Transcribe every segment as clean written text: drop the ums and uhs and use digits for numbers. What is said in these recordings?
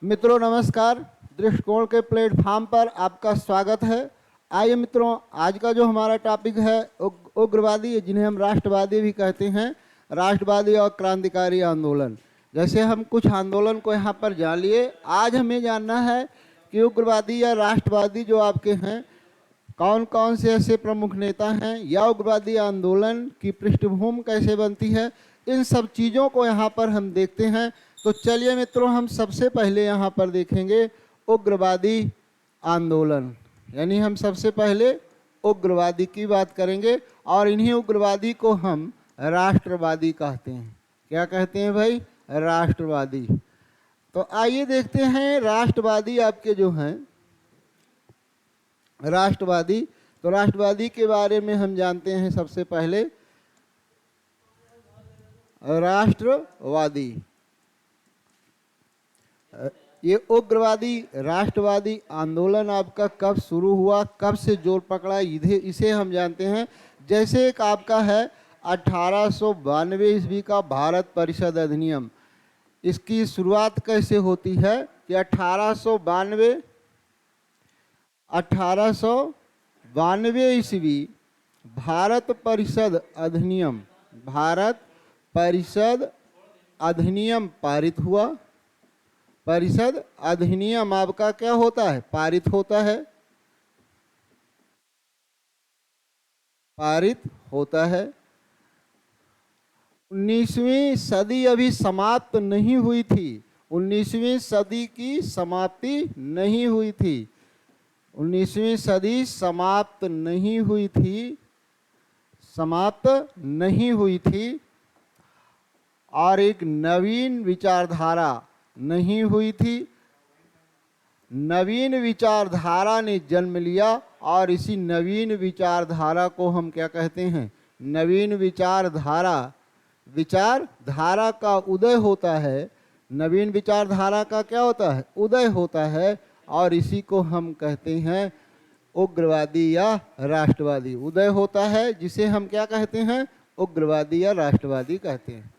मित्रों नमस्कार। दृष्टिकोण के प्लेटफॉर्म पर आपका स्वागत है। आइए मित्रों, आज का जो हमारा टॉपिक है उग्रवादी, जिन्हें हम राष्ट्रवादी भी कहते हैं, राष्ट्रवादी और क्रांतिकारी आंदोलन। जैसे हम कुछ आंदोलन को यहाँ पर जान लिए, आज हमें जानना है कि उग्रवादी या राष्ट्रवादी जो आपके हैं, कौन कौन से ऐसे प्रमुख नेता हैं या उग्रवादी आंदोलन की पृष्ठभूमि कैसे बनती है। इन सब चीज़ों को यहाँ पर हम देखते हैं। तो चलिए मित्रों, हम सबसे पहले यहाँ पर देखेंगे उग्रवादी आंदोलन, यानी हम सबसे पहले उग्रवादी की बात करेंगे और इन्हीं उग्रवादी को हम राष्ट्रवादी कहते हैं। क्या कहते हैं भाई? राष्ट्रवादी। तो आइए देखते हैं राष्ट्रवादी आपके जो हैं राष्ट्रवादी। तो राष्ट्रवादी के बारे में हम जानते हैं सबसे पहले राष्ट्रवादी। ये उग्रवादी राष्ट्रवादी आंदोलन आपका कब शुरू हुआ, कब से जोर पकड़ा, इसे हम जानते हैं। जैसे एक आपका है 1892 ईस्वी का भारत परिषद अधिनियम। इसकी शुरुआत कैसे होती है कि 1892 ईस्वी भारत परिषद अधिनियम पारित हुआ। परिषद अधिनियम आपका क्या होता है? पारित होता है। पारित होता है। 19वीं सदी अभी समाप्त नहीं हुई थी। 19वीं सदी की समाप्ति नहीं हुई थी। 19वीं सदी समाप्त नहीं हुई थी और एक नवीन विचारधारा नहीं हुई थी। नवीन विचारधारा ने जन्म लिया और इसी नवीन विचारधारा को हम क्या कहते हैं? नवीन विचारधारा का उदय होता है। नवीन विचारधारा का क्या होता है? उदय होता है और इसी को हम कहते हैं उग्रवादी या राष्ट्रवादी। उदय होता है जिसे हम क्या कहते हैं? उग्रवादी या राष्ट्रवादी कहते हैं।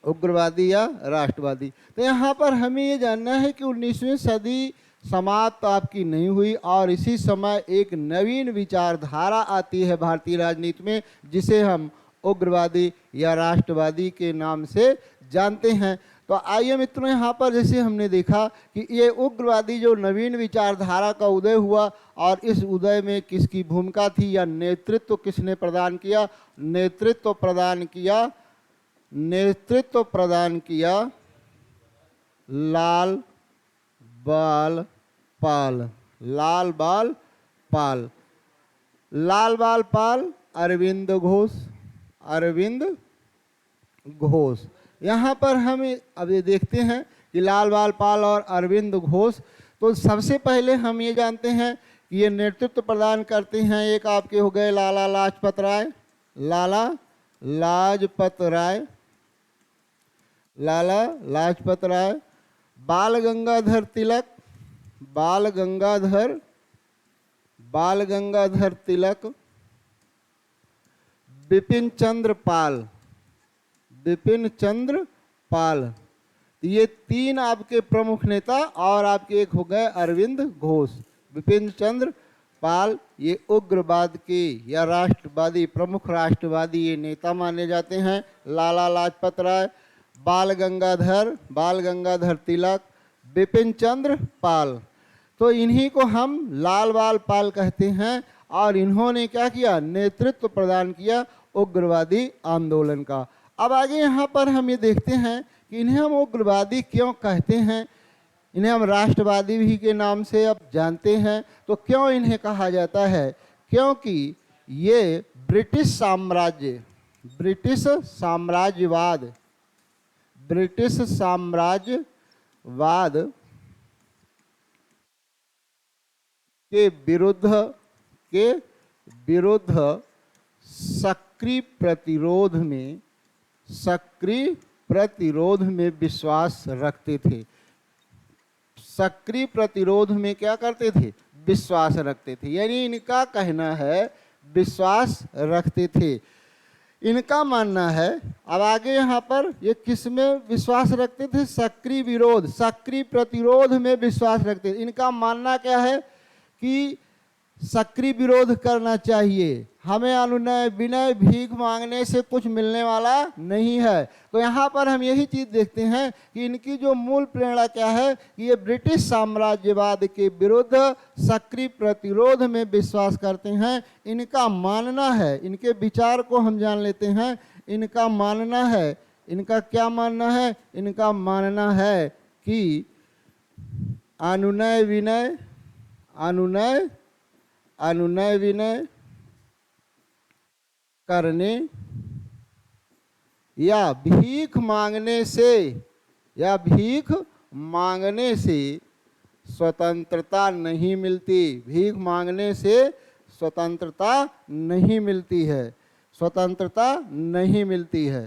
उग्रवादी या राष्ट्रवादी। तो यहाँ पर हमें ये जानना है कि 19वीं सदी समाप्त आपकी नहीं हुई और इसी समय एक नवीन विचारधारा आती है भारतीय राजनीति में, जिसे हम उग्रवादी या राष्ट्रवादी के नाम से जानते हैं। तो आइए मित्रों, यहाँ पर जैसे हमने देखा कि ये उग्रवादी जो नवीन विचारधारा का उदय हुआ और इस उदय में किसकी भूमिका थी या नेतृत्व किसने प्रदान किया? नेतृत्व प्रदान किया लाल बाल पाल, अरविंद घोष। यहाँ पर हम अब ये देखते हैं कि लाल बाल पाल और अरविंद घोष। तो सबसे पहले हम ये जानते हैं कि ये नेतृत्व प्रदान करते हैं। एक आपके हो गए लाला लाजपत राय, बाल गंगाधर तिलक, बिपिन चंद्र पाल। ये तीन आपके प्रमुख नेता और आपके एक हो गए अरविंद घोष। बिपिन चंद्र पाल ये उग्रवाद के या राष्ट्रवादी, प्रमुख राष्ट्रवादी ये नेता माने जाते हैं। लाला लाजपत राय, बाल गंगाधर तिलक, बिपिन चंद्र पाल। तो इन्हीं को हम लाल बाल पाल कहते हैं और इन्होंने क्या किया? नेतृत्व प्रदान किया उग्रवादी आंदोलन का। अब आगे यहाँ पर हम ये देखते हैं कि इन्हें हम उग्रवादी क्यों कहते हैं। इन्हें हम राष्ट्रवादी भी के नाम से अब जानते हैं। तो क्यों इन्हें कहा जाता है? क्योंकि ये ब्रिटिश साम्राज्यवाद के विरुद्ध सक्रिय प्रतिरोध में विश्वास रखते थे। सक्रिय प्रतिरोध में क्या करते थे? विश्वास रखते थे। यानी इनका कहना है विश्वास रखते थे। इनका मानना है, अब आगे यहाँ पर ये किस में विश्वास रखते थे? सक्रिय विरोध, सक्रिय प्रतिरोध में विश्वास रखते थे। इनका मानना क्या है कि सक्रिय विरोध करना चाहिए, हमें अनुनय विनय भीख मांगने से कुछ मिलने वाला नहीं है। तो यहाँ पर हम यही चीज देखते हैं कि इनकी जो मूल प्रेरणा क्या है कि ये ब्रिटिश साम्राज्यवाद के विरुद्ध सक्रिय प्रतिरोध में विश्वास करते हैं। इनका मानना है, इनके विचार को हम जान लेते हैं। इनका मानना है, इनका क्या मानना है? इनका मानना है कि अनुनय विनय विनय करने या भीख मांगने से स्वतंत्रता नहीं मिलती। भीख मांगने से स्वतंत्रता नहीं मिलती है। स्वतंत्रता नहीं मिलती है।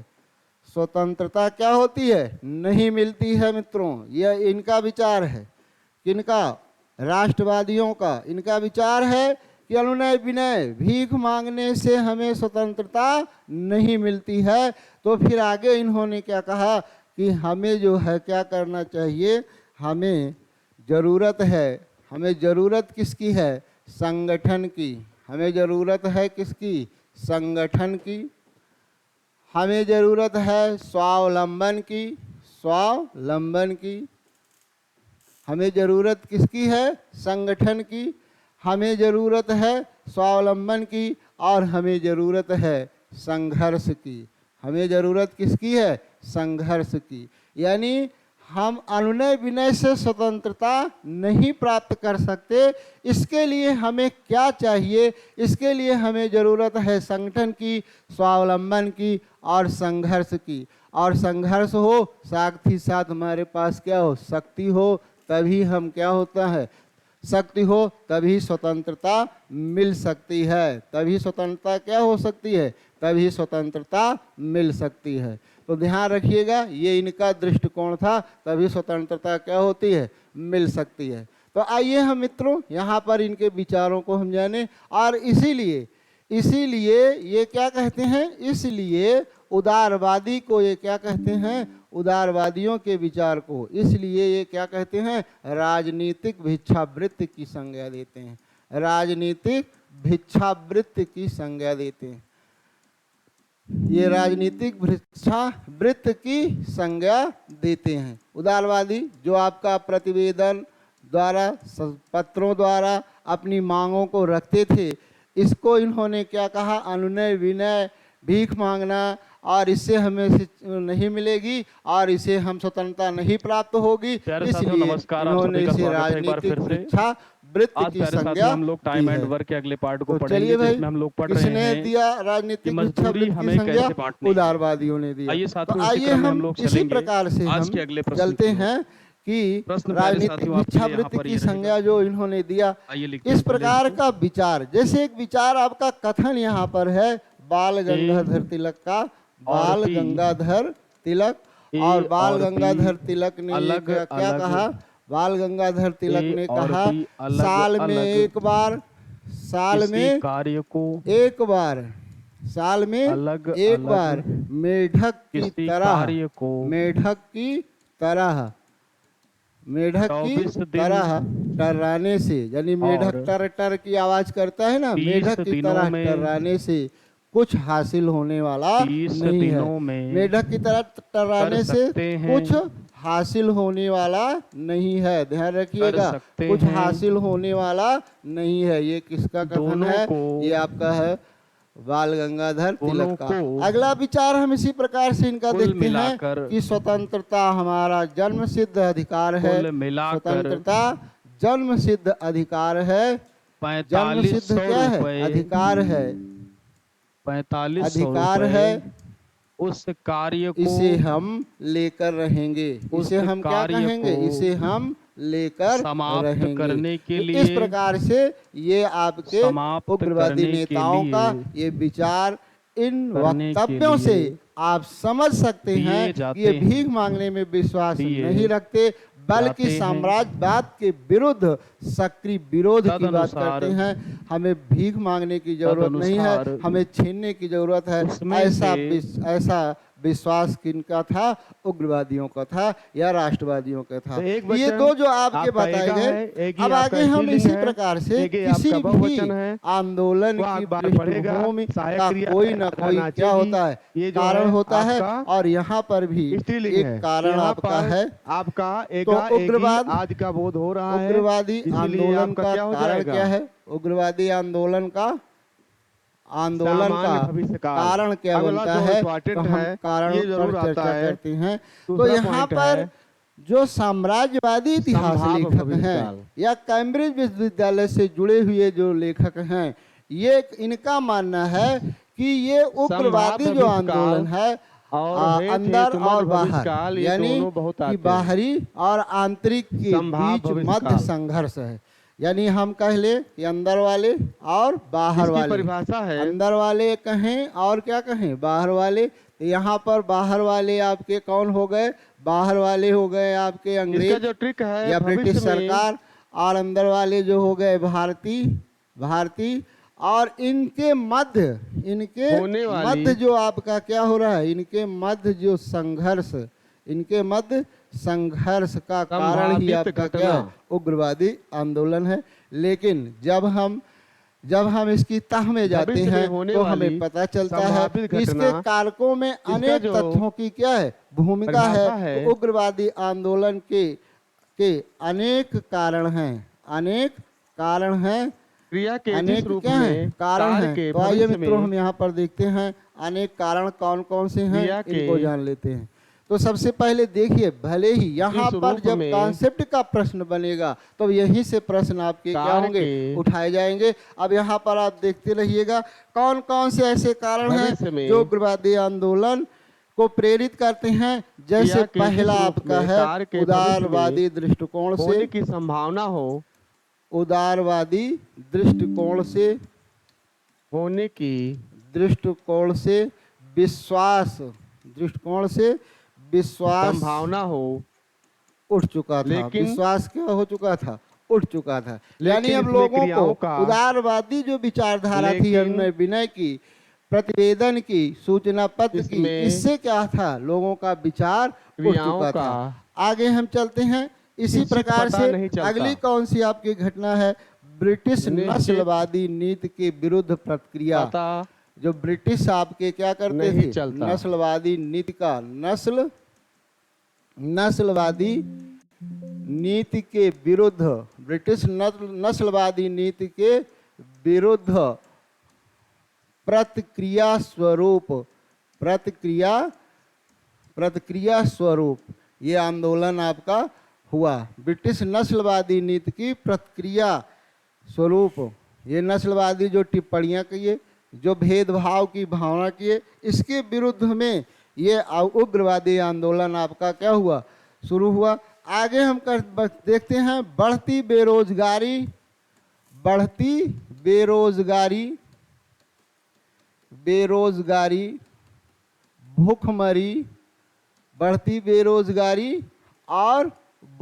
स्वतंत्रता क्या होती है? नहीं मिलती है मित्रों। यह इनका विचार है। किनका? राष्ट्रवादियों का। इनका विचार है कि अनुनय विनय भीख मांगने से हमें स्वतंत्रता नहीं मिलती है। तो फिर आगे इन्होंने क्या कहा कि हमें जो है क्या करना चाहिए? हमें ज़रूरत है, हमें ज़रूरत किसकी है? संगठन की। हमें ज़रूरत है किसकी? संगठन की। हमें ज़रूरत है स्वावलंबन की, स्वावलंबन की। हमें ज़रूरत किसकी है? संगठन की। हमें ज़रूरत है स्वावलंबन की और हमें ज़रूरत है संघर्ष की। हमें ज़रूरत किसकी है? संघर्ष की। यानी हम अनुनय विनय से स्वतंत्रता नहीं प्राप्त कर सकते। इसके लिए हमें क्या चाहिए? इसके लिए हमें ज़रूरत है संगठन की, स्वावलंबन की और संघर्ष की। और संघर्ष हो, साथ ही साथ हमारे पास क्या हो? शक्ति हो, तभी हम क्या होता है? शक्ति हो तभी स्वतंत्रता मिल सकती है। तभी स्वतंत्रता क्या हो सकती है? तभी स्वतंत्रता मिल सकती है। तो ध्यान रखिएगा, ये इनका दृष्टिकोण था। तभी स्वतंत्रता क्या होती है? मिल सकती है। तो आइए हम मित्रों यहाँ पर इनके विचारों को हम जाने। और इसीलिए ये क्या कहते हैं? इसलिए उदारवादी को ये क्या कहते हैं? उदारवादियों के विचार को इसलिए ये क्या कहते हैं? राजनीतिक भिक्षावृत्ति की संज्ञा देते हैं। राजनीतिक भिक्षावृत्ति की संज्ञा देते हैं। ये राजनीतिक भिक्षावृत्ति की संज्ञा देते हैं। उदारवादी जो आपका प्रतिवेदन द्वारा, पत्रों द्वारा अपनी मांगों को रखते थे, इसको इन्होंने क्या कहा? अनुनय विनय भीख मांगना, और इससे हमें नहीं मिलेगी और इसे हम स्वतंत्रता नहीं प्राप्त होगी। इसलिए इन्होंने इसे राजनीतिक भिक्षावृत्ति की संज्ञा हम लोग टाइम एंड वर्क के अगले पार्ट को पढ़ेंगे, चलिए भाई, जिसमें हम लोग पढ़ रहे किसने हैं दिया राजनीतिक भिक्षावृत्ति की संज्ञा? उदारवादियों ने दिया। तो आइए हम इसी प्रकार से हम चलते हैं कि राजनीतिक भिक्षावृत्ति की संज्ञा जो इन्होंने दिया, इस प्रकार का विचार, जैसे एक विचार आपका कथन यहाँ पर है बाल गंगाधर तिलक का। बाल गंगाधर तिलक, और बाल गंगाधर तिलक ने क्या कहा? बाल गंगाधर तिलक ने कहा साल में एक बार, साल में कार्य को एक बार, साल में एक बार मेढक की तरह, मेढक की तरह, मेढक की तरह टर्राने से, यानी मेढक टर टर की आवाज करता है ना, मेढक की तरह टर्राने से कुछ हासिल होने वाला नहीं है। मेढक की तरह टर्राने से कुछ हासिल होने वाला नहीं है। ध्यान रखिएगा, कुछ हासिल होने वाला नहीं है। ये किसका कथन है? ये आपका है बाल गंगाधर तिलक का। अगला विचार हम इसी प्रकार से इनका देखते हैं कि स्वतंत्रता हमारा जन्म सिद्ध अधिकार है। स्वतंत्रता जन्म सिद्ध अधिकार है। जन्म सिद्ध क्या है? अधिकार है। 45 अधिकार है। उस कार्य को इसे हम लेकर रहेंगे। इसे हम क्या कहेंगे? इसे हम लेकर रहेंगे करने के लिए। इस प्रकार से ये आपके उग्रवादी नेताओं का ये विचार, इन वक्तव्यों से आप समझ सकते हैं कि ये भीख मांगने में विश्वास नहीं रखते, बल्कि लाते हैं। साम्राज्यवाद के विरुद्ध सक्रिय विरोध की बात तदनुसार- करते हैं। हमें भीख मांगने की जरूरत नहीं है, तदनुसार हमें छीनने की जरूरत है। उसमें ऐसा विश्वास किनका था? उग्रवादियों का था या राष्ट्रवादियों का था। तो एक ये वचन दो जो आपके आपका बताए एका गए। है, एक ही अब आपका आगे हम स्त्रीलिंग इसी है, प्रकार से एक ही किसी आपका भी बहुवचन है। आंदोलन वो की अखबार पढ़ेगा, पृष्ठभूमि सहायक का क्रिया कोई ना आधा कोई नाचेगी। क्या होता है, ये जो कारण है होता है। आपका और यहाँ पर भी स्त्रीलिंग एक है। कारण यहाँ आपका पर है। आपका तो एका एक ही उग्रवाद आज का बोध हो रहा है, उग्रवादी इसीलिए आंदोलन आपका का क्या हो कारण जाएगा? क्या है? उग्रवादी आंदोलन का सामान्य भविष्य काल। कारण क्या अगला बनता जो है? इम्पोर्टेंट तो हम है, कारण ये पर जरूर आता चर्चा है। करते हैं। तो दूसरा यहाँ पॉइंट पर है जो साम्राज्यवादी इतिहास संभाव्य लेखक भविष्य हैं काल। या कैम्ब्रिज विश्वविद्यालय से जुड़े हुए जो लेखक हैं, ये इनका मानना है कि ये उग्रवादी संभाव्य जो भविष्य काल आंदोलन है और अंदर और भविष्य बाहर, काल, ये यानी दोनों बहुत कि आते हैं। बाहरी और आंतरिक के संभाव्य बीच भविष्य मध्य काल। संघर्ष है। यानी हम कह ले कि अंदर वाले और बाहर इसकी वाले। परिभाषा है अंदर वाले कहें और क्या कहें, बाहर वाले। तो यहाँ पर बाहर वाले आपके कौन हो गए? बाहर वाले हो गए आपके इसका अंग्रेज जो ट्रिक है या ब्रिटिश भविष्य में सरकार, और अंदर वाले जो हो गए भारतीय। और इनके मध्य होने वाली- मध्य जो आपका क्या हो रहा है, इनके मध्य जो संघर्ष, इनके मध्य संघर्ष का कारण ही संभावित आपका क्या है? घटना। उग्रवादी आंदोलन है। लेकिन जब हम इसकी तह में जाते भविष्य में हैं होने तो हमें वाली पता चलता है संभावित कि इसके घटना, कारकों में अनेक जो तथ्यों की क्या है? भूमिका परिभाषा है। है। तो उग्रवादी आंदोलन के अनेक कारण हैं, अनेक कारण हैं, क्रिया के जिस अनेक रूप क्या हैं? में कारण कार्य हैं। के तो आइए भविष्य मित्रों, में हम यहाँ पर देखते हैं अनेक कारण कौन कौन से हैं, क्रिया के इनको जान लेते हैं। तो सबसे पहले देखिए, भले ही यहाँ इस पर रूप जब में कॉन्सेप्ट का प्रश्न बनेगा तो यहीं से प्रश्न आपके क्या कार्य होंगे? के उठाए जाएंगे। अब यहाँ पर आप देखते रहिएगा कौन कौन से ऐसे कारण भविष्य हैं में जो उग्रवादी आंदोलन को प्रेरित करते हैं। जैसे क्रिया के जिस पहला रूप आपका में है कार्य के भविष्य में उदारवादी दृष्टिकोण होने से। की संभावना हो, उदारवादी दृष्टिकोण से दृष्टिकोण से विश्वास संभावना हो, उठ चुका था। लेकिन- विश्वास क्या हो चुका था? उठ चुका था। यानी लेकिन अब इसमें लोगों क्रियाओं को का- उदारवादी जो विचारधारा थी, लेकिन- अनुनय विनय की, प्रतिवेदन की, सूचना पत्र की, इसमें इससे क्या था? लोगों का विचार उठ क्रियाओं चुका का था। आगे हम चलते हैं इसी निश्चित प्रकार पता से। नहीं चलता। अगली कौन सी आपकी घटना है? ब्रिटिश निश्चित नस्लवादी नीति के विरुद्ध प्रतिक्रिया। पता जो ब्रिटिश आपके क्या करते नहीं थे? चलता। नस्लवादी नीति का नस्लवादी नीति के विरुद्ध, ब्रिटिश नस्लवादी नीति के विरुद्ध प्रतिक्रिया स्वरूप ये आंदोलन आपका हुआ। ब्रिटिश नस्लवादी नीति की प्रतिक्रिया स्वरूप ये नस्लवादी जो टिप्पणियां किए, जो भेदभाव की भावना किए, इसके विरुद्ध में ये उग्रवादी आंदोलन आपका क्या हुआ? शुरू हुआ। आगे हम देखते हैं बढ़ती बेरोजगारी, भूखमरी, बढ़ती बेरोजगारी और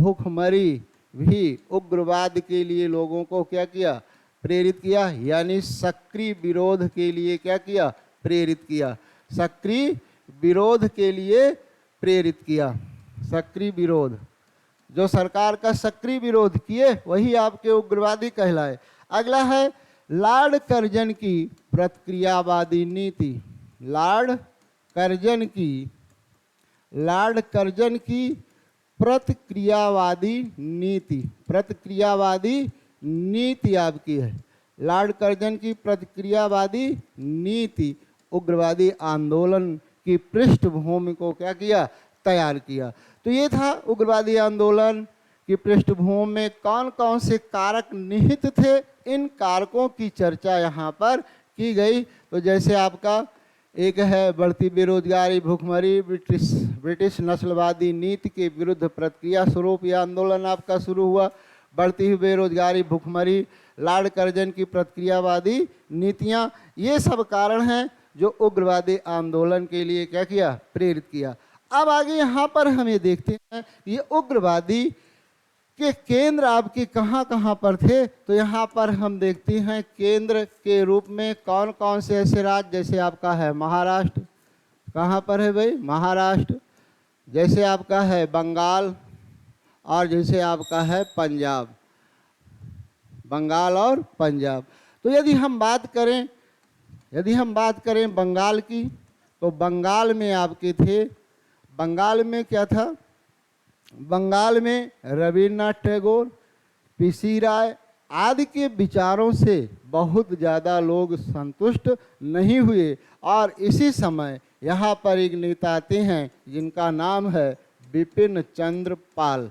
भूखमरी भी उग्रवाद के लिए लोगों को क्या किया? प्रेरित किया। यानी सक्रिय विरोध के लिए क्या किया? प्रेरित किया। सक्रिय विरोध के लिए प्रेरित किया। सक्रिय विरोध, जो सरकार का सक्रिय विरोध किए वही आपके उग्रवादी कहलाए। अगला है लॉर्ड कर्जन की प्रतिक्रियावादी नीति। लॉर्ड कर्जन की प्रतिक्रियावादी नीति आपकी है। लॉर्ड कर्जन की प्रतिक्रियावादी नीति उग्रवादी आंदोलन की पृष्ठभूमि को क्या किया? तैयार किया। तो ये था उग्रवादी आंदोलन की पृष्ठभूमि में कौन कौन से कारक निहित थे। इन कारकों की चर्चा यहाँ पर की गई। तो जैसे आपका एक है बढ़ती बेरोजगारी, भूखमरी, ब्रिटिश नस्लवादी नीति के विरुद्ध प्रतिक्रिया स्वरूप यह आंदोलन आपका शुरू हुआ। बढ़ती हुई बेरोजगारी, भूखमरी, लॉर्ड कर्जन की प्रतिक्रियावादी नीतियाँ, ये सब कारण हैं जो उग्रवादी आंदोलन के लिए क्या किया? प्रेरित किया। अब आगे यहाँ पर हमें देखते हैं ये उग्रवादी के केंद्र आपके कहाँ कहाँ पर थे, तो यहाँ पर हम देखते हैं केंद्र के रूप में कौन कौन से ऐसे राज्य, जैसे आपका है महाराष्ट्र, कहाँ पर है भाई महाराष्ट्र, जैसे आपका है बंगाल, और जैसे आपका है पंजाब, बंगाल और पंजाब। तो यदि हम बात करें बंगाल की, तो बंगाल में आपके थे, बंगाल में क्या था, बंगाल में रविन्द्रनाथ टैगोर, पीसी राय आदि के विचारों से बहुत ज़्यादा लोग संतुष्ट नहीं हुए, और इसी समय यहाँ पर एक नेता आते हैं जिनका नाम है बिपिन चंद्र पाल।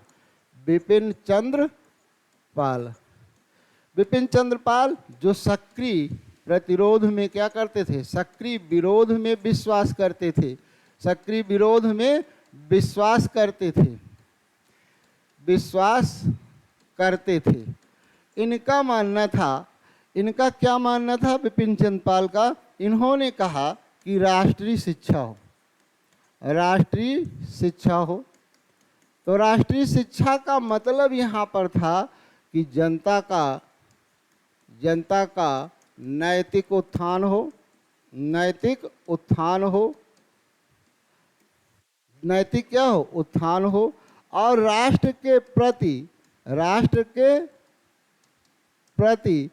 बिपिन चंद्र पाल, बिपिन चंद्र पाल जो सक्रिय प्रतिरोध में क्या करते थे, सक्रिय विरोध में विश्वास करते थे, सक्रिय विरोध में विश्वास करते थे, विश्वास करते थे। इनका मानना था, इनका क्या मानना था बिपिन चंद्र पाल का, इन्होंने कहा कि राष्ट्रीय शिक्षा हो, राष्ट्रीय शिक्षा हो। तो राष्ट्रीय शिक्षा का मतलब यहाँ पर था कि जनता का नैतिक उत्थान हो, नैतिक उत्थान हो, नैतिक क्या हो, उत्थान हो, और राष्ट्र के प्रति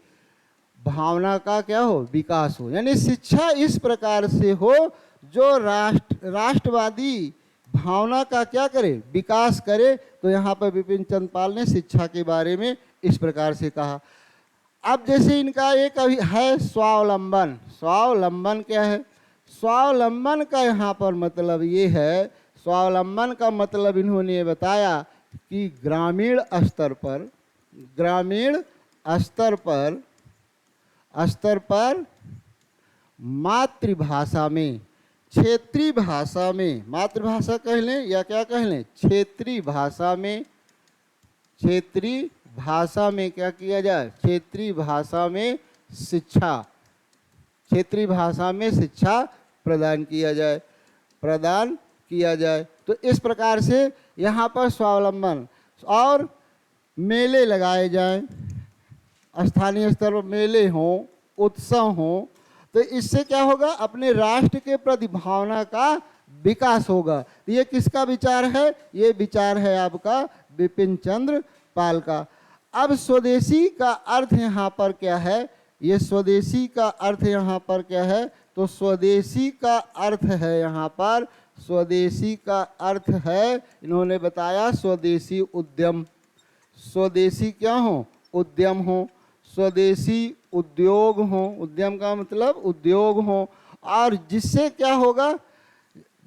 भावना का क्या हो, विकास हो। यानी शिक्षा इस प्रकार से हो जो राष्ट्रवादी भावना का क्या करे, विकास करे। तो यहाँ पर बिपिन चंद्र पाल ने शिक्षा के बारे में इस प्रकार से कहा। अब जैसे इनका एक अभी है स्वावलंबन, स्वावलंबन क्या है, स्वावलंबन का यहाँ पर मतलब ये है, स्वावलंबन का मतलब इन्होंने बताया कि ग्रामीण स्तर पर मातृभाषा में, क्षेत्रीय भाषा में, मातृभाषा कह लें या क्या कह लें, क्षेत्रीय भाषा में, क्षेत्रीय भाषा में क्या किया जाए, क्षेत्रीय भाषा में शिक्षा, क्षेत्रीय भाषा में शिक्षा प्रदान किया जाए। तो इस प्रकार से यहाँ पर स्वावलंबन, और मेले लगाए जाएं, स्थानीय स्तर पर मेले हों, उत्सव हों, तो इससे क्या होगा, अपने राष्ट्र के प्रति भावना का विकास होगा। ये किसका विचार है, ये विचार है आपका बिपिन चंद्र पाल का। अब स्वदेशी का अर्थ यहाँ पर क्या है, ये स्वदेशी का अर्थ यहाँ पर क्या है, तो स्वदेशी का अर्थ है यहाँ पर, स्वदेशी का अर्थ है, इन्होंने बताया स्वदेशी उद्यम, स्वदेशी क्या हो, उद्यम हो, स्वदेशी उद्योग हो, उद्यम का मतलब उद्योग हो, और जिससे क्या होगा,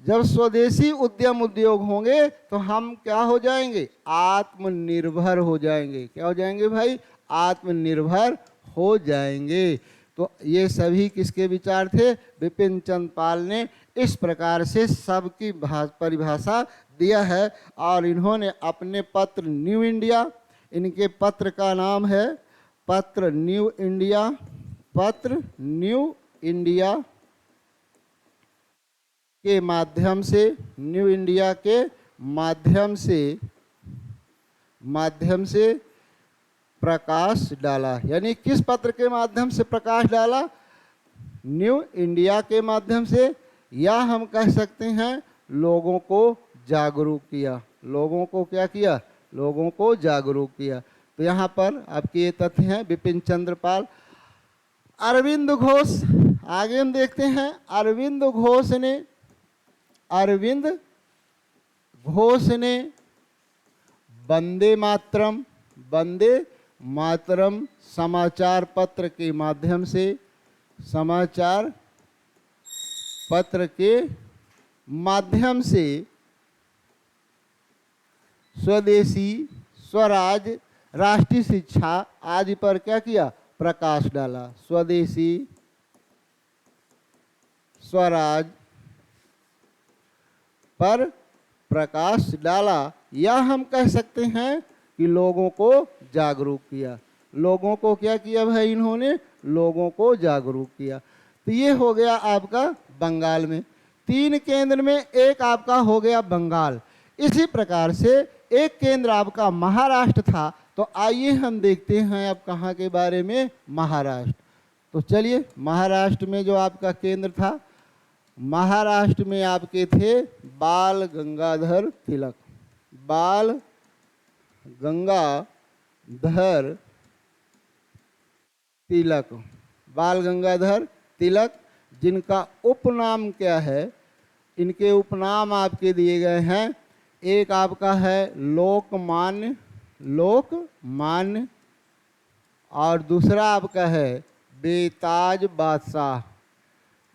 जब स्वदेशी उद्योग होंगे तो हम क्या हो जाएंगे, आत्मनिर्भर हो जाएंगे। क्या हो जाएंगे भाई, आत्मनिर्भर हो जाएंगे। तो ये सभी किसके विचार थे, बिपिन चंद्र पाल ने इस प्रकार से सबकी परिभाषा दिया है। और इन्होंने अपने पत्र न्यू इंडिया, इनके पत्र का नाम है पत्र न्यू इंडिया, पत्र न्यू इंडिया के माध्यम से, न्यू इंडिया के माध्यम से प्रकाश डाला। यानी किस पत्र के माध्यम से प्रकाश डाला, न्यू इंडिया के माध्यम से, या हम कह सकते हैं लोगों को जागरूक किया, लोगों को क्या किया, लोगों को जागरूक किया। तो यहाँ पर आपके ये तथ्य हैं बिपिन चंद्र पाल। अरविंद घोष, आगे हम देखते हैं, अरविंद घोष ने वंदे मातरम समाचार पत्र के माध्यम से, समाचार पत्र के माध्यम से स्वदेशी, स्वराज, राष्ट्रीय शिक्षा आदि पर क्या किया, प्रकाश डाला। स्वदेशी, स्वराज पर प्रकाश डाला, या हम कह सकते हैं कि लोगों को जागरूक किया। लोगों को क्या किया भाई, इन्होंने लोगों को जागरूक किया। तो ये हो गया आपका बंगाल में। 3 केंद्र में, एक आपका हो गया बंगाल। इसी प्रकार से एक केंद्र आपका महाराष्ट्र था। तो आइए हम देखते हैं अब कहाँ के बारे में, महाराष्ट्र। तो चलिए, महाराष्ट्र में जो आपका केंद्र था, महाराष्ट्र में आपके थे बाल गंगाधर तिलक। बाल गंगाधर तिलक, बाल गंगाधर तिलक, जिनका उपनाम क्या है, इनके उपनाम आपके दिए गए हैं। एक आपका है लोकमान्य, लोकमान्य, और दूसरा आपका है बेताज बादशाह,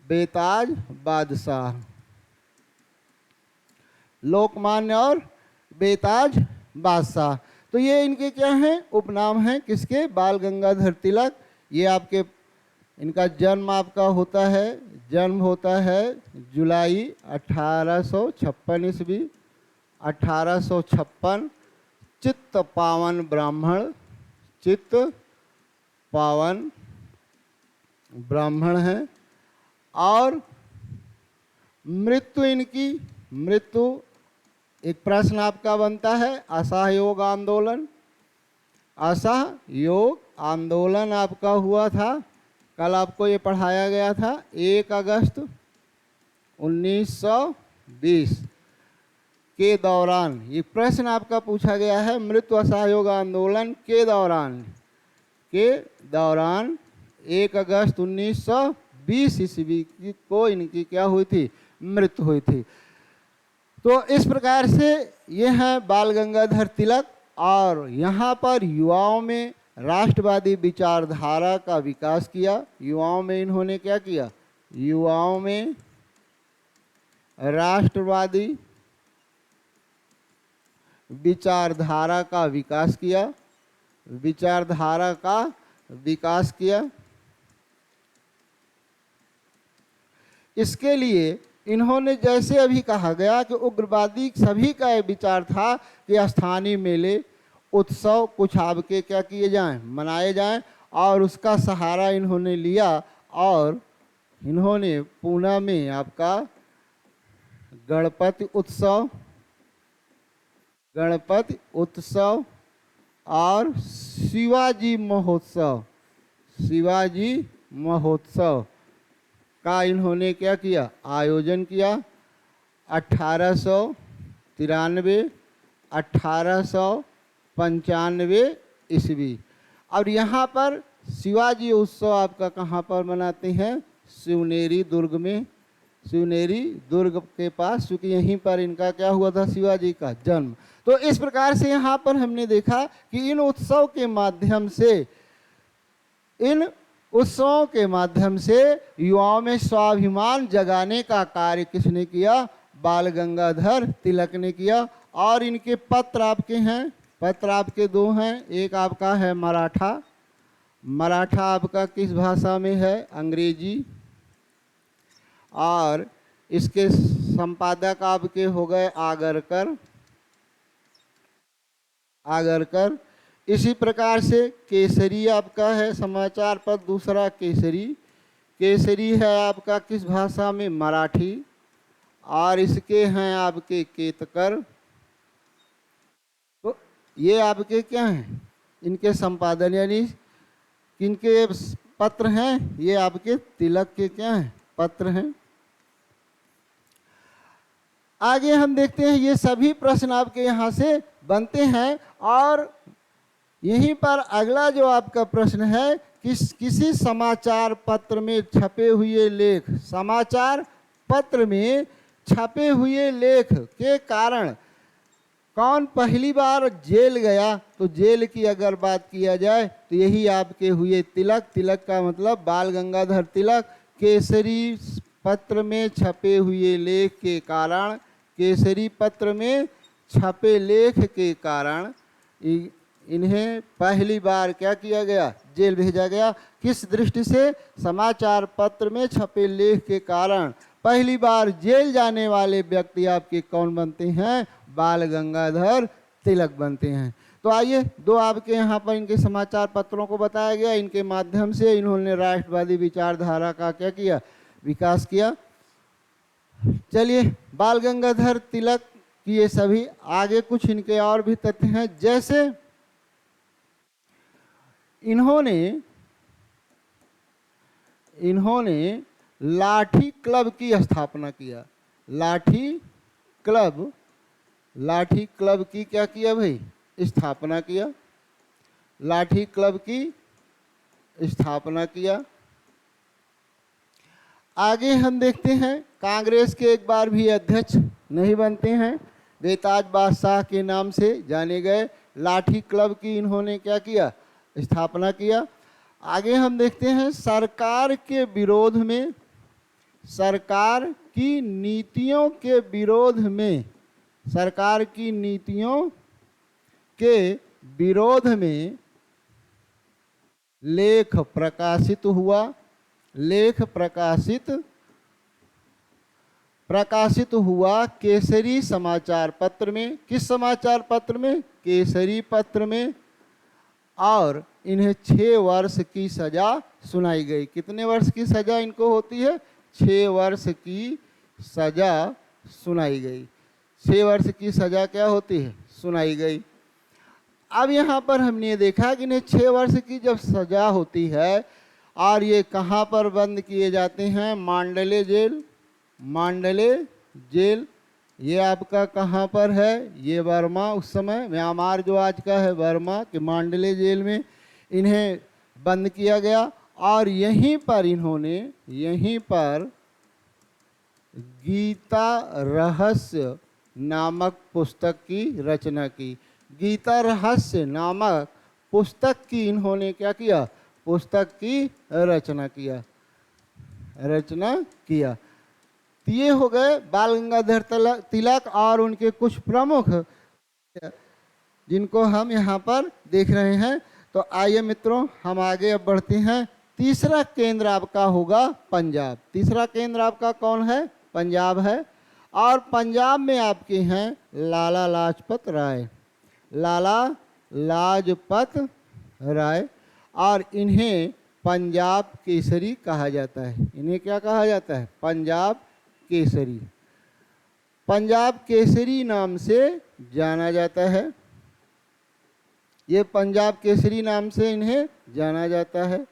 बेताज बादशाह। लोकमान्य और बेताज बादशाह, तो ये इनके क्या हैं, उपनाम हैं। किसके? बाल गंगाधर तिलक। ये आपके, इनका जन्म आपका होता है, जन्म होता है जुलाई 1856 ईस्वी, 1856। चित्त पावन ब्राह्मण, चित्त पावन ब्राह्मण है। और मृत्यु इनकी, मृत्यु, एक प्रश्न आपका बनता है, असहयोग आंदोलन, असहयोग आंदोलन आपका हुआ था, कल आपको ये पढ़ाया गया था, 1 अगस्त 1920 के दौरान। ये प्रश्न आपका पूछा गया है, मृत्यु असहयोग आंदोलन के दौरान 1 अगस्त 1920 ईस्वी को इनकी क्या हुई थी, मृत्यु हुई थी। तो इस प्रकार से ये हैं बाल गंगाधर तिलक। और यहाँ पर युवाओं में राष्ट्रवादी विचारधारा का विकास किया। युवाओं में इन्होंने क्या किया, युवाओं में राष्ट्रवादी विचारधारा का विकास किया, विचारधारा का विकास किया। इसके लिए इन्होंने, जैसे अभी कहा गया कि उग्रवादी सभी का ये विचार था कि स्थानीय मेले उत्सव कुछ आपके क्या किए जाएं, मनाए जाएं, और उसका सहारा इन्होंने लिया। और इन्होंने पूना में आपका गणपति उत्सव और शिवाजी महोत्सव का इन्होंने क्या किया, आयोजन किया। 1893, 1895 ईस्वी। और यहाँ पर शिवाजी उत्सव आपका कहाँ पर मनाते हैं, शिवनेरी दुर्ग में, शिवनेरी दुर्ग के पास, क्योंकि यहीं पर इनका क्या हुआ था, शिवाजी का जन्म। तो इस प्रकार से यहाँ पर हमने देखा कि इन उत्सव के माध्यम से, इन उत्सवों के माध्यम से युवाओं में स्वाभिमान जगाने का कार्य किसने किया, बाल गंगाधर तिलक ने किया। और इनके पत्र आपके हैं, पत्र आपके 2 हैं। एक आपका है मराठा, मराठा आपका किस भाषा में है, अंग्रेजी। और इसके संपादक आपके हो गए आगरकर। इसी प्रकार से केसरी आपका है समाचार पत्र, दूसरा केसरी है आपका किस भाषा में, मराठी। और इसके हैं आपके केतकर। तो ये आपके क्या हैं, इनके संपादन, यानी किनके पत्र हैं, ये आपके तिलक के क्या हैं, पत्र हैं। आगे हम देखते हैं, ये सभी प्रश्न आपके यहाँ से बनते हैं। और यहीं पर अगला जो आपका प्रश्न है, किसी समाचार पत्र में छपे हुए लेख, समाचार पत्र में छपे हुए लेख के कारण कौन पहली बार जेल गया। तो जेल की अगर बात किया जाए तो यही आपके हुए तिलक। तिलक का मतलब बाल गंगाधर तिलक। केसरी पत्र में छपे हुए लेख के कारण, केसरी पत्र में छपे लेख के कारण इन्हें पहली बार क्या किया गया, जेल भेजा गया। किस दृष्टि से, समाचार पत्र में छपे लेख के कारण पहली बार जेल जाने वाले व्यक्ति आपके कौन बनते हैं, बाल गंगाधर तिलक बनते हैं। तो आइए, 2 आपके यहाँ पर इनके समाचार पत्रों को बताया गया, इनके माध्यम से इन्होंने राष्ट्रवादी विचारधारा का क्या किया, विकास किया। चलिए, बाल गंगाधर तिलक कि ये सभी आगे कुछ इनके और भी तथ्य हैं। जैसे इन्होंने लाठी क्लब की स्थापना किया। लाठी क्लब की क्या किया भाई? स्थापना किया। लाठी क्लब की स्थापना किया। आगे हम देखते हैं कांग्रेस के एक बार भी अध्यक्ष नहीं बनते हैं, बेताज बादशाह के नाम से जाने गए लाठी क्लब की इन्होंने क्या किया? स्थापना किया। आगे हम देखते हैं सरकार के विरोध में, सरकार की नीतियों के विरोध में, सरकार की नीतियों के विरोध में लेख प्रकाशित हुआ। लेख प्रकाशित हुआ केसरी समाचार पत्र में। किस समाचार पत्र में? केसरी पत्र में। और इन्हें 6 वर्ष की सजा सुनाई गई। कितने वर्ष की सजा इनको होती है? 6 वर्ष की सजा सुनाई गई। 6 वर्ष की सजा क्या होती है? सुनाई गई। अब यहाँ पर हमने देखा कि इन्हें 6 वर्ष की जब सजा होती है और ये कहाँ पर बंद किए जाते हैं? मांडले जेल। मांडले जेल ये आपका कहाँ पर है? ये बर्मा, उस समय म्यांमार जो आज का है बर्मा के मांडले जेल में इन्हें बंद किया गया। और यहीं पर गीता रहस्य नामक पुस्तक की रचना की। गीता रहस्य नामक पुस्तक की इन्होंने क्या किया? पुस्तक की रचना किया। तो ये हो गए बाल गंगाधर तिलक और उनके कुछ प्रमुख जिनको हम यहाँ पर देख रहे हैं। तो आइए मित्रों हम आगे अब बढ़ते हैं। तीसरा केंद्र आपका होगा पंजाब। तीसरा केंद्र आपका कौन है? पंजाब है। और पंजाब में आपके हैं लाला लाजपत राय। लाला लाजपत राय, और इन्हें पंजाब केसरी कहा जाता है। इन्हें क्या कहा जाता है? पंजाब केसरी। पंजाब केसरी नाम से जाना जाता है। ये पंजाब केसरी नाम से इन्हें जाना जाता है।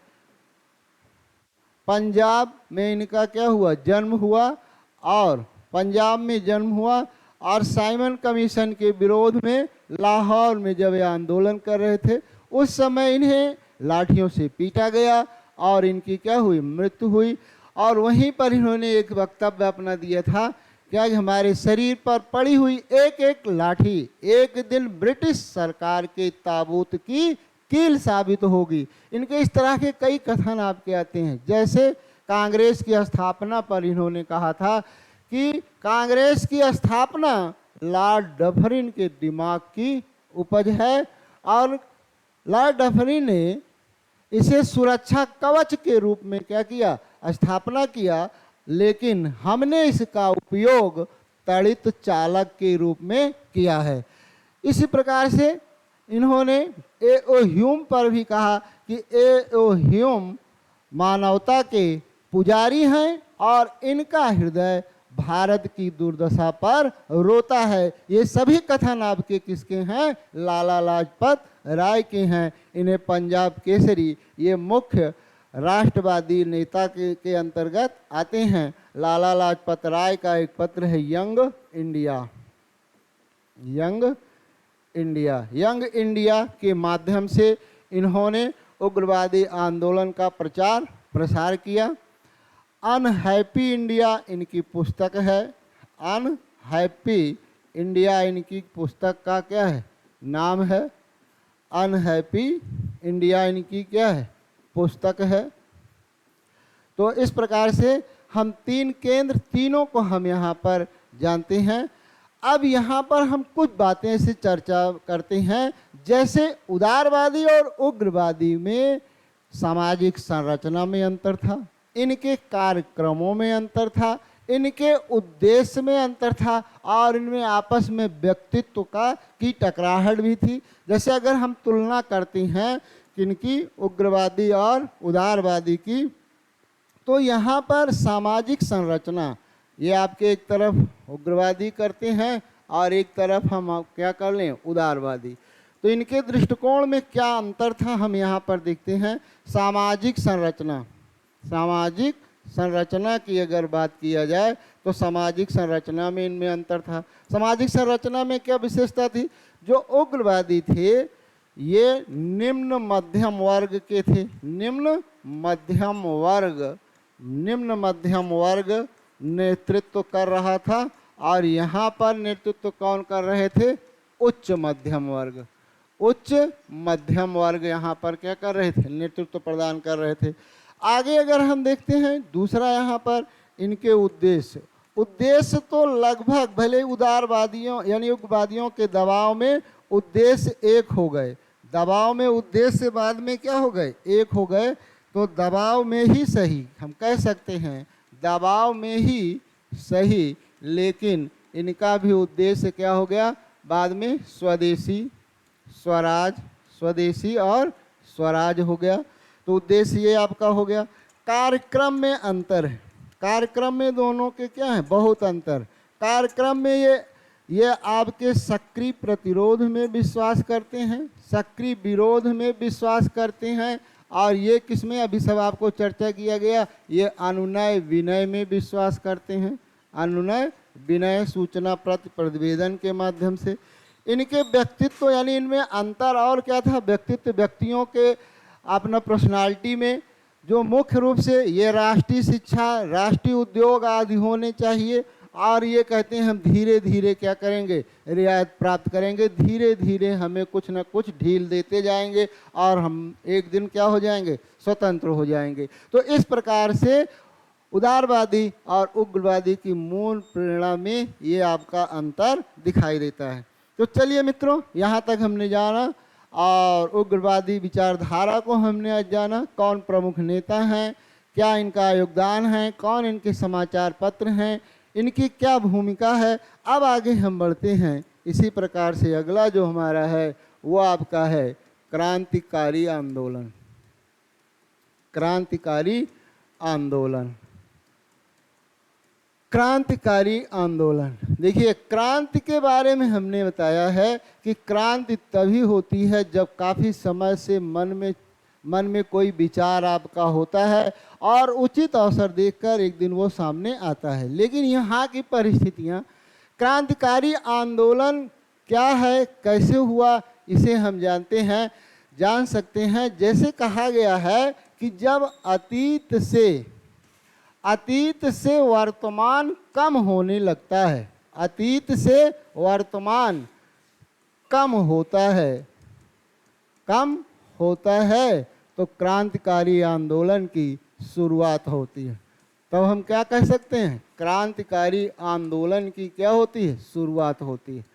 पंजाब में इनका क्या हुआ? जन्म हुआ। और पंजाब में जन्म हुआ और साइमन कमीशन के विरोध में लाहौर में जब ये आंदोलन कर रहे थे उस समय इन्हें लाठियों से पीटा गया और इनकी क्या हुई? मृत्यु हुई। और वहीं पर इन्होंने एक वक्तव्य अपना दिया था क्या कि हमारे शरीर पर पड़ी हुई एक एक लाठी एक दिन ब्रिटिश सरकार के ताबूत की कील साबित होगी। इनके इस तरह के कई कथन आपके आते हैं। जैसे कांग्रेस की स्थापना पर इन्होंने कहा था कि कांग्रेस की स्थापना लॉर्ड डफरिन के दिमाग की उपज है और लॉर्ड डफरिन ने इसे सुरक्षा कवच के रूप में क्या किया? स्थापना किया, लेकिन हमने इसका उपयोग तड़ित चालक के रूप में किया है। इसी प्रकार से इन्होंने ए.ओ. ह्यूम पर भी कहा कि ए.ओ. ह्यूम मानवता के पुजारी हैं और इनका हृदय भारत की दुर्दशा पर रोता है। ये सभी कथन आपके किसके हैं? लाला लाजपत राय के हैं। इन्हें पंजाब केसरी ये मुख्य राष्ट्रवादी नेता के अंतर्गत आते हैं। लाला लाजपत राय का एक पत्र है यंग इंडिया। यंग इंडिया के माध्यम से इन्होंने उग्रवादी आंदोलन का प्रचार प्रसार किया। अनहैप्पी इंडिया इनकी पुस्तक है। अनहैप्पी इंडिया इनकी पुस्तक का क्या है? नाम है। अनहैप्पी इंडिया इनकी क्या है? पुस्तक है। तो इस प्रकार से हम 3 केंद्र तीनों को हम यहाँ पर जानते हैं। अब यहाँ पर हम कुछ बातें से चर्चा करते हैं। जैसे उदारवादी और उग्रवादी में सामाजिक संरचना में अंतर था, इनके कार्यक्रमों में अंतर था, इनके उद्देश्य में अंतर था और इनमें आपस में व्यक्तित्व की टकराहट भी थी। जैसे अगर हम तुलना करते हैं किनकी? उग्रवादी और उदारवादी की, तो यहाँ पर सामाजिक संरचना ये आपके एक तरफ उग्रवादी करते हैं और एक तरफ हम क्या कर लें, उदारवादी। तो इनके दृष्टिकोण में क्या अंतर था हम यहाँ पर देखते हैं। सामाजिक संरचना, सामाजिक संरचना की अगर बात किया जाए तो सामाजिक संरचना में इनमें अंतर था। सामाजिक संरचना में क्या विशेषता थी, जो उग्रवादी थे ये निम्न मध्यम वर्ग के थे। निम्न मध्यम वर्ग नेतृत्व कर रहा था, और यहाँ पर नेतृत्व कौन कर रहे थे, उच्च मध्यम वर्ग। उच्च मध्यम वर्ग यहाँ पर क्या कर रहे थे, नेतृत्व प्रदान कर रहे थे। आगे अगर हम देखते हैं दूसरा यहाँ पर इनके उद्देश्य तो लगभग भले उदारवादियों यानी उग्रवादियों के दबाव में उद्देश्य एक हो गए, दबाव में उद्देश्य बाद में क्या हो गए, एक हो गए। तो दबाव में ही सही हम कह सकते हैं, दबाव में ही सही, लेकिन इनका भी उद्देश्य क्या हो गया बाद में, स्वदेशी स्वराज, स्वदेशी और स्वराज हो गया। तो उद्देश्य ये आपका हो गया। कार्यक्रम में अंतर है, कार्यक्रम में दोनों के क्या है, बहुत अंतर। कार्यक्रम में ये आपके सक्रिय प्रतिरोध में विश्वास करते हैं, सक्रिय विरोध में विश्वास करते हैं, और ये किसमें, अभी सब आपको चर्चा किया गया, ये अनुनय विनय में विश्वास करते हैं। अनुनय विनय सूचना प्रतिवेदन के माध्यम से। इनके व्यक्तित्व यानी इनमें अंतर और क्या था, व्यक्तित्व, व्यक्तियों के अपना पर्सनालिटी में जो मुख्य रूप से ये राष्ट्रीय शिक्षा, राष्ट्रीय उद्योग आदि होने चाहिए, और ये कहते हैं हम धीरे धीरे क्या करेंगे, रियायत प्राप्त करेंगे, धीरे धीरे हमें कुछ न कुछ ढील देते जाएंगे और हम एक दिन क्या हो जाएंगे, स्वतंत्र हो जाएंगे। तो इस प्रकार से उदारवादी और उग्रवादी की मूल प्रेरणा में ये आपका अंतर दिखाई देता है। तो चलिए मित्रों, यहाँ तक हमने जाना और उग्रवादी विचारधारा को हमने आज जाना, कौन प्रमुख नेता हैं, क्या इनका योगदान है, कौन इनके समाचार पत्र हैं, इनकी क्या भूमिका है। अब आगे हम बढ़ते हैं। इसी प्रकार से अगला जो हमारा है वो आपका है क्रांतिकारी आंदोलन। क्रांतिकारी आंदोलन, क्रांतिकारी आंदोलन। देखिए, क्रांति के बारे में हमने बताया है कि क्रांति तभी होती है जब काफ़ी समय से मन में कोई विचार आपका होता है और उचित अवसर देखकर एक दिन वो सामने आता है। लेकिन यहाँ की परिस्थितियाँ, क्रांतिकारी आंदोलन क्या है, कैसे हुआ, इसे हम जान सकते हैं। जैसे कहा गया है कि जब अतीत से वर्तमान कम होने लगता है, अतीत से वर्तमान कम होता है तो क्रांतिकारी आंदोलन की शुरुआत होती है। तब हम क्या कह सकते हैं, क्रांतिकारी आंदोलन की क्या होती है, शुरुआत होती है।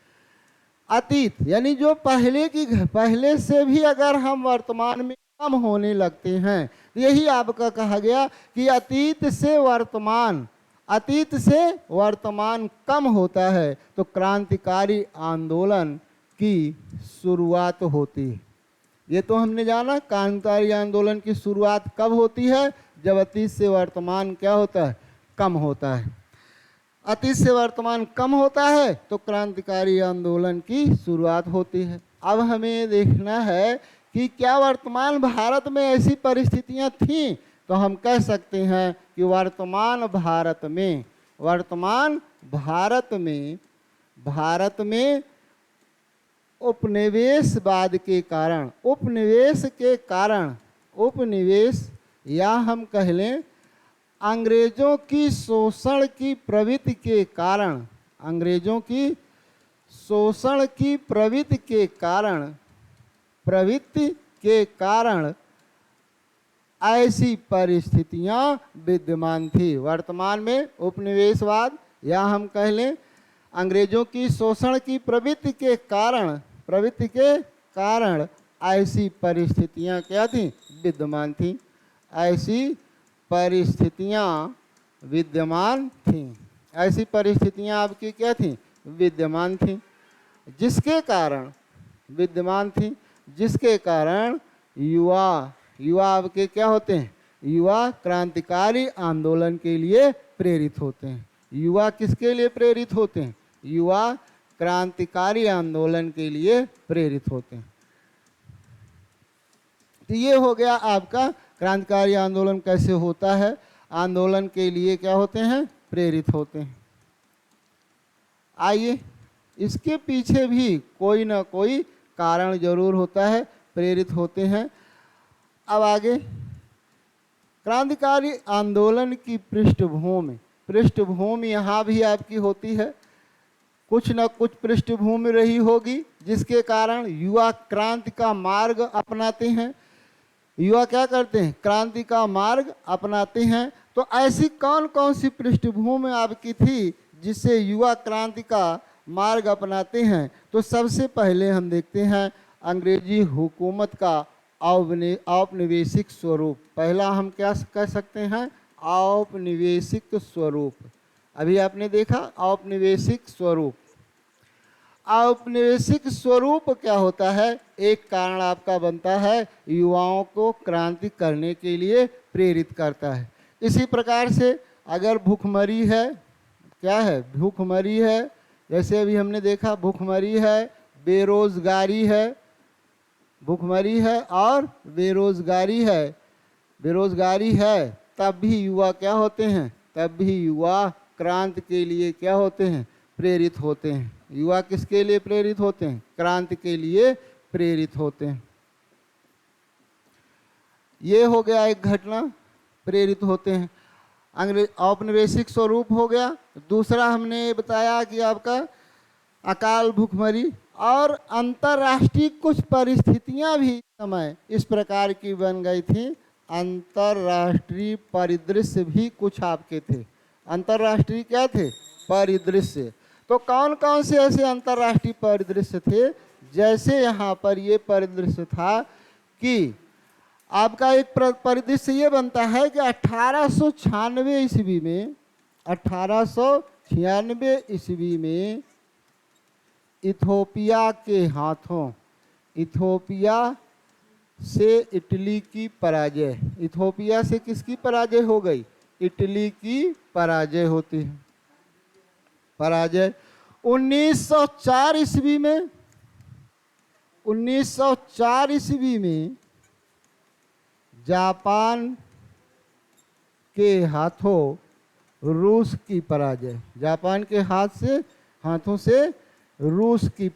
अतीत यानी जो पहले से भी अगर हम वर्तमान में कम होने लगते हैं, यही आपका कहा गया कि अतीत से वर्तमान कम होता है तो क्रांतिकारी आंदोलन की शुरुआत होती है। ये तो हमने जाना, क्रांतिकारी आंदोलन की शुरुआत कब होती है, जब अतीत से वर्तमान क्या होता है, कम होता है। अतीत से वर्तमान कम होता है तो क्रांतिकारी आंदोलन की शुरुआत होती है। अब हमें देखना है कि क्या वर्तमान भारत में ऐसी परिस्थितियां थीं, तो हम कह सकते हैं कि वर्तमान भारत में उपनिवेशवाद के कारण, उपनिवेश या हम कह लें अंग्रेजों की शोषण की प्रवृत्ति के कारण, अंग्रेजों की शोषण की प्रवृत्ति के कारण ऐसी परिस्थितियां विद्यमान थी। वर्तमान में उपनिवेशवाद या हम कह लें अंग्रेजों की शोषण की प्रवृत्ति के कारण ऐसी परिस्थितियां क्या थी, विद्यमान थी। ऐसी परिस्थितियां विद्यमान थीं। ऐसी परिस्थितियां आपकी क्या थीं, विद्यमान थीं, जिसके कारण युवा आपके क्या होते हैं, युवा क्रांतिकारी आंदोलन के लिए प्रेरित होते हैं। युवा किसके लिए प्रेरित होते हैं, युवा क्रांतिकारी आंदोलन के लिए प्रेरित होते हैं। तो ये हो गया आपका क्रांतिकारी आंदोलन कैसे होता है, आंदोलन के लिए क्या होते हैं, प्रेरित होते हैं। आइए, इसके पीछे भी कोई ना कोई कारण जरूर होता है, प्रेरित होते हैं। अब आगे, क्रांतिकारी आंदोलन की पृष्ठभूमि यहाँ भी आपकी होती है, कुछ न कुछ पृष्ठभूमि रही होगी जिसके कारण युवा क्रांति का मार्ग अपनाते हैं। युवा क्या करते हैं, क्रांति का मार्ग अपनाते हैं। तो ऐसी कौन कौन सी पृष्ठभूमि आपकी थी जिससे युवा क्रांति का मार्ग अपनाते हैं? तो सबसे पहले हम देखते हैं अंग्रेजी हुकूमत का औपनिवेशिक स्वरूप। पहला हम क्या कह सकते हैं, औपनिवेशिक स्वरूप। अभी आपने देखा औपनिवेशिक स्वरूप। औपनिवेशिक स्वरूप क्या होता है, एक कारण आपका बनता है, युवाओं को क्रांति करने के लिए प्रेरित करता है। इसी प्रकार से अगर भूखमरी है, क्या है, भूखमरी है, जैसे अभी हमने देखा भूखमरी है, बेरोजगारी है, भूखमरी है और बेरोजगारी है, तब भी युवा क्या होते हैं, तब भी युवा क्रांति के लिए क्या होते हैं, प्रेरित होते हैं। युवा किसके लिए प्रेरित होते हैं, क्रांति के लिए प्रेरित होते हैं। ये हो गया एक घटना, प्रेरित होते हैं। औपनिवेशिक स्वरूप हो गया। दूसरा हमने बताया कि आपका अकाल, भूखमरी और अंतर्राष्ट्रीय कुछ परिस्थितियां भी समय इस प्रकार की बन गई थी। अंतर्राष्ट्रीय परिदृश्य भी कुछ आपके थे। अंतर्राष्ट्रीय क्या थे, परिदृश्य। तो कौन कौन से ऐसे अंतर्राष्ट्रीय परिदृश्य थे, जैसे यहाँ पर ये परिदृश्य था कि आपका एक परिदृश्य ये बनता है कि 1896 ईस्वी में इथोपिया के हाथों, इथोपिया से इटली की पराजय, इथोपिया से किसकी पराजय हो गई, इटली की पराजय होती है। पराजय 1904 ईस्वी में जापान के हाथों रूस की पराजय, जापान के हाथों से रूस की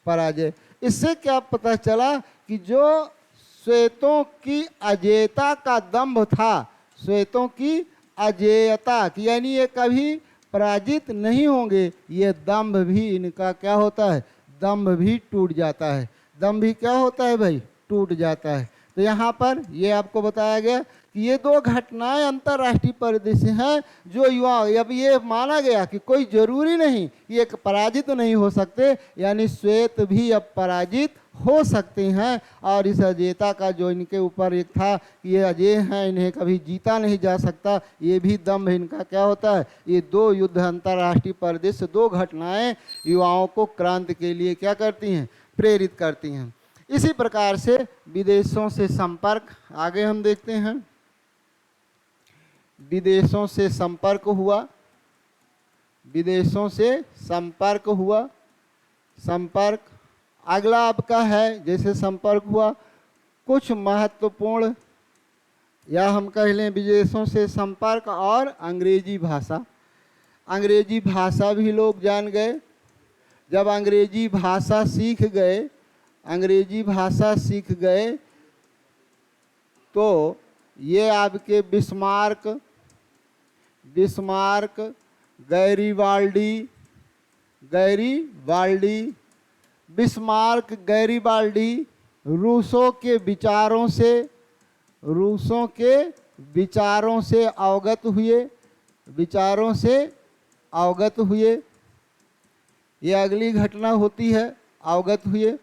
पराजय। इससे क्या पता चला कि जो श्वेतों की अजेयता का दंभ था, श्वेतों की अजेयता कि यानी ये कभी पराजित नहीं होंगे, ये दंभ भी इनका क्या होता है, दंभ भी टूट जाता है। दंभ भी क्या होता है भाई, टूट जाता है। तो यहाँ पर ये आपको बताया गया कि ये दो घटनाएं अंतर्राष्ट्रीय परिदृश्य हैं जो युवा, अब ये माना गया कि कोई जरूरी नहीं, ये पराजित नहीं हो सकते, यानी श्वेत भी अब पराजित हो सकते हैं। और इस अजेयता का जो इनके ऊपर एक था कि ये अजेय हैं, इन्हें कभी जीता नहीं जा सकता, ये भी दम्भ इनका क्या होता है। ये दो युद्ध, अंतर्राष्ट्रीय परिदृश्य, दो घटनाएं युवाओं को क्रांति के लिए क्या करती हैं, प्रेरित करती हैं। इसी प्रकार से विदेशों से संपर्क, आगे हम देखते हैं विदेशों से संपर्क हुआ, विदेशों से संपर्क हुआ। संपर्क अगला आपका है, जैसे संपर्क हुआ कुछ महत्वपूर्ण, या हम कह लें विदेशों से संपर्क और अंग्रेजी भाषा। अंग्रेजी भाषा भी लोग जान गए। जब अंग्रेजी भाषा सीख गए तो ये आपके बिस्मार्क, गैरीबाल्डी रूसों के विचारों से अवगत हुए। ये अगली घटना होती है, अवगत हुए।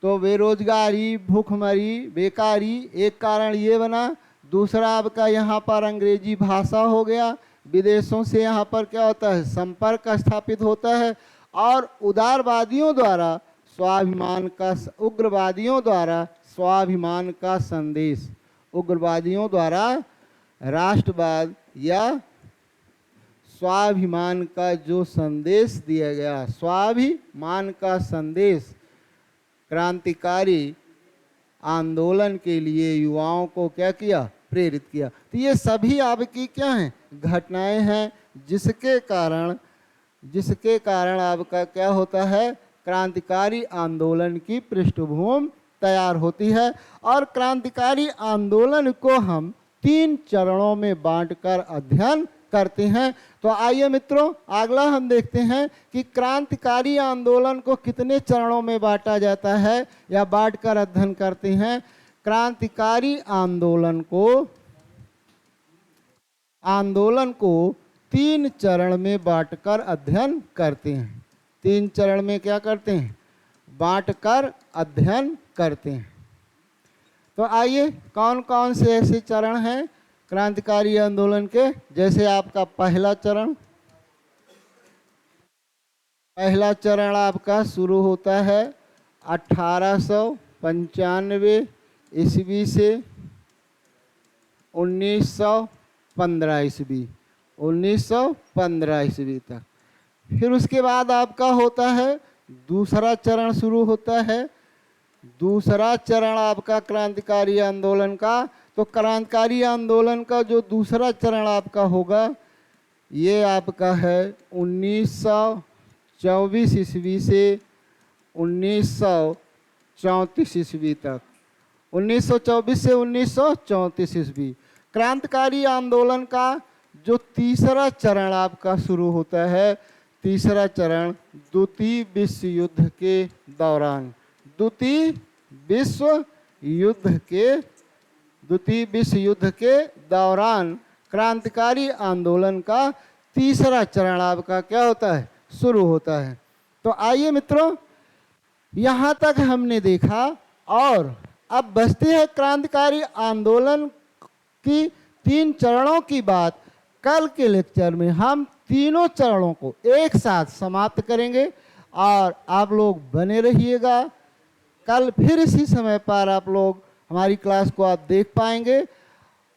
तो बेरोजगारी, भूखमरी, बेकारी एक कारण ये बना। दूसरा आपका यहाँ पर अंग्रेजी भाषा हो गया। विदेशों से यहाँ पर क्या होता है, संपर्क स्थापित होता है। और उग्रवादियों द्वारा स्वाभिमान का संदेश, उग्रवादियों द्वारा राष्ट्रवाद या स्वाभिमान का जो संदेश दिया गया, स्वाभिमान का संदेश क्रांतिकारी आंदोलन के लिए युवाओं को क्या किया, प्रेरित किया। तो ये सभी आपकी क्या हैं, घटनाएं हैं जिसके कारण आपका क्या होता है, क्रांतिकारी आंदोलन की पृष्ठभूमि तैयार होती है। और क्रांतिकारी आंदोलन को हम 3 चरणों में बांटकर अध्ययन करते हैं। तो आइए मित्रों, अगला हम देखते हैं कि क्रांतिकारी आंदोलन को कितने चरणों में बांटा जाता है या बांटकर अध्ययन करते हैं। क्रांतिकारी आंदोलन को 3 चरण में बांटकर अध्ययन करते हैं। 3 चरण में क्या करते हैं, बांटकर अध्ययन करते हैं। तो आइए, कौन कौन से ऐसे चरण हैं क्रांतिकारी आंदोलन के। जैसे आपका पहला चरण आपका शुरू होता है 1895 ईस्वी से 1915 ईस्वी तक। फिर उसके बाद आपका होता है दूसरा चरण शुरू होता है। दूसरा चरण आपका क्रांतिकारी आंदोलन का, तो क्रांतिकारी आंदोलन का जो दूसरा चरण आपका होगा, ये आपका है 1924 ईस्वी से 1934 ईस्वी तक। 1924 से 1934 ईस्वी। क्रांतिकारी आंदोलन का जो तीसरा चरण आपका शुरू होता है, तीसरा चरण द्वितीय विश्व युद्ध के दौरान। द्वितीय विश्व युद्ध के दौरान क्रांतिकारी आंदोलन का तीसरा चरण आपका क्या होता है, शुरू होता है। तो आइए मित्रों, यहाँ तक हमने देखा और अब बचती है क्रांतिकारी आंदोलन की 3 चरणों की बात। कल के लेक्चर में हम तीनों चरणों को एक साथ समाप्त करेंगे और आप लोग बने रहिएगा। कल फिर इसी समय पर आप लोग हमारी क्लास को आप देख पाएंगे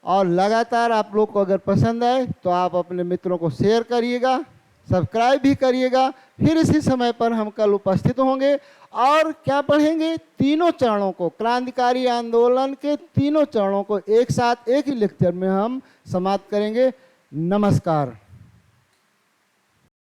और लगातार आप लोग को अगर पसंद आए तो आप अपने मित्रों को शेयर करिएगा, सब्सक्राइब भी करिएगा। फिर इसी समय पर हम कल उपस्थित होंगे और क्या पढ़ेंगे, तीनों चरणों को, क्रांतिकारी आंदोलन के तीनों चरणों को एक साथ एक ही लेक्चर में हम समाप्त करेंगे। नमस्कार।